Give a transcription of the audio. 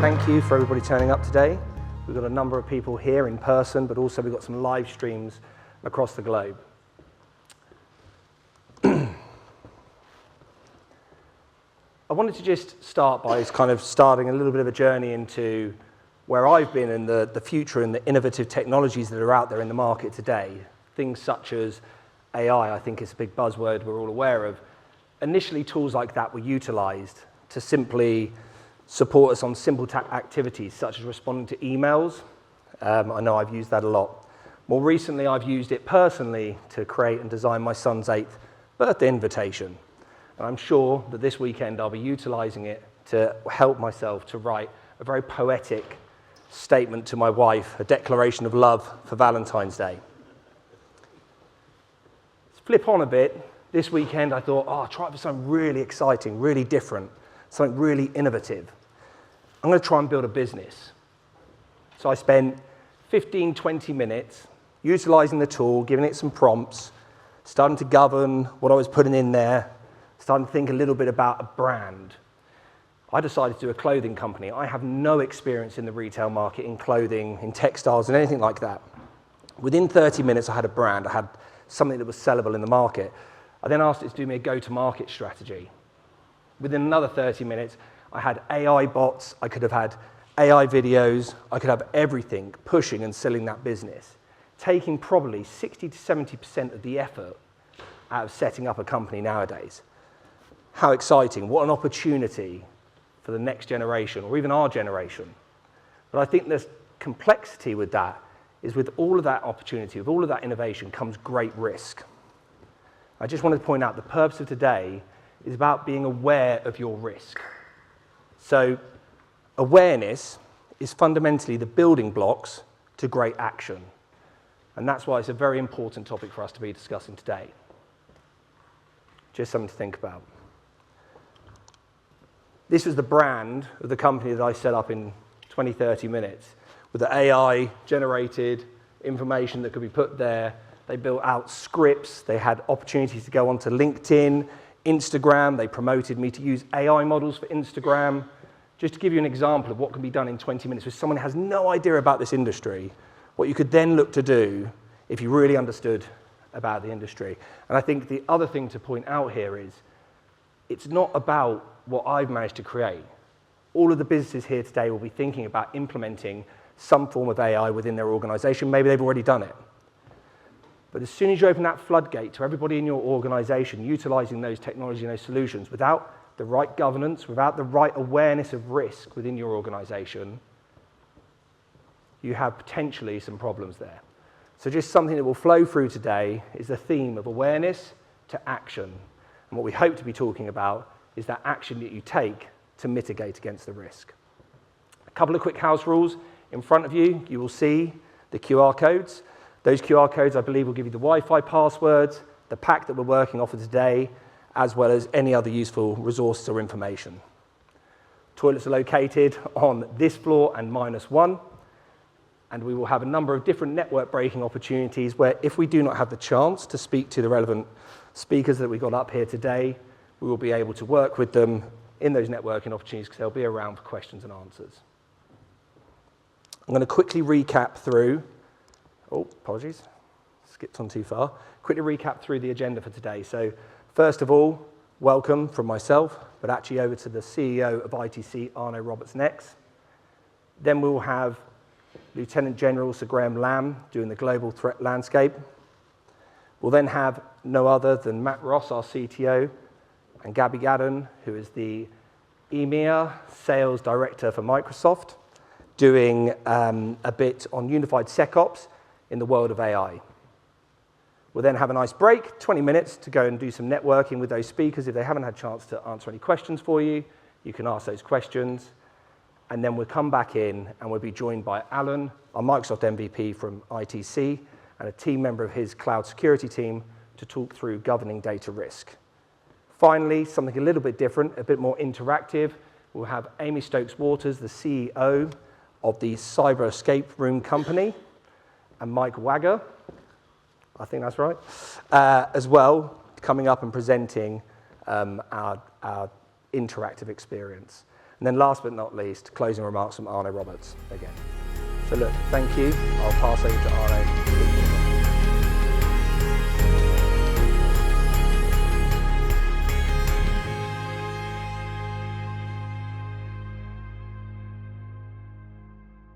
thank you for everybody turning up today. We've got a number of people here in person, but also we've got some live streams across the globe. I wanted to just start by kind of starting a little bit of a journey into where I've been and the future and the innovative technologies that are out there in the market today. Things such as AI, I think is a big buzzword we're all aware of. Initially, tools like that were utilized to simply support us on simple activities, such as responding to emails. I know I've used that a lot. More recently, I've used it personally to create and design my son's 8th birthday invitation. And I'm sure that this weekend I'll be utilizing it to help myself to write a very poetic statement to my wife, a declaration of love for Valentine's Day. Let's flip on a bit. This weekend I thought, I'll try for something really exciting, really different, something really innovative. I'm going to try and build a business. So I spent 15, 20 minutes utilizing the tool, giving it some prompts, starting to govern what I was putting in there, starting to think a little bit about a brand. I decided to do a clothing company. I have no experience in the retail market, in clothing, in textiles, and anything like that. Within 30 minutes, I had a brand. I had something that was sellable in the market. I then asked it to do me a go-to-market strategy. Within another 30 minutes, I had AI bots, I could have had AI videos, I could have everything pushing and selling that business, taking probably 60 to 70% of the effort out of setting up a company nowadays. How exciting, what an opportunity for the next generation, or even our generation. But I think there's complexity with that, is with all of that opportunity, with all of that innovation comes great risk. I just wanted to point out the purpose of today is about being aware of your risk. So awareness is fundamentally the building blocks to great action. And that's why it's a very important topic for us to be discussing today. Just something to think about. This was the brand of the company that I set up in 20, 30 minutes with the AI-generated information that could be put there. They built out scripts. They had opportunities to go onto LinkedIn, Instagram. They promoted me to use AI models for Instagram. Just to give you an example of what can be done in 20 minutes with someone who has no idea about this industry, what you could then look to do if you really understood about the industry. And I think the other thing to point out here is it's not about what I've managed to create. All of the businesses here today will be thinking about implementing some form of AI within their organization. Maybe they've already done it. But as soon as you open that floodgate to everybody in your organization utilizing those technology and those solutions without the right governance, without the right awareness of risk within your organization, you have potentially some problems there. So just something that will flow through today is the theme of awareness to action. And what we hope to be talking about is that action that you take to mitigate against the risk. A couple of quick house rules. In front of you, you will see the QR codes. Those QR codes, I believe, will give you the Wi-Fi passwords, the pack that we're working off of today, as well as any other useful resources or information. Toilets are located on this floor and -1, and we will have a number of different network breaking opportunities where if we do not have the chance to speak to the relevant speakers that we got up here today, we will be able to work with them in those networking opportunities because they'll be around for questions and answers. I'm going to quickly recap through. Oh, apologies, skipped on too far. Quickly recap through the agenda for today. So first of all, welcome from myself, but actually over to the CEO of ITC, Arno Roberts, next. Then we'll have Lieutenant General Sir Graham Lamb doing the global threat landscape. We'll then have no other than Matt Ross, our CTO, and Gabby Gadden, who is the EMEA Sales Director for Microsoft, doing a bit on unified SecOps in the world of AI. We'll then have a nice break, 20 minutes, to go and do some networking with those speakers. If they haven't had a chance to answer any questions for you, you can ask those questions. And then we'll come back in and we'll be joined by Alan, our Microsoft MVP from ITC, and a team member of his cloud security team to talk through governing data risk. Finally, something a little bit different, a bit more interactive. We'll have Amy Stokes-Waters, the CEO of the Cyber Escape Room Company, and Mike Wagger, I think that's right, as well, coming up and presenting our interactive experience. And then last but not least, closing remarks from Arno Roberts again. So look, thank you. I'll pass over to Arno.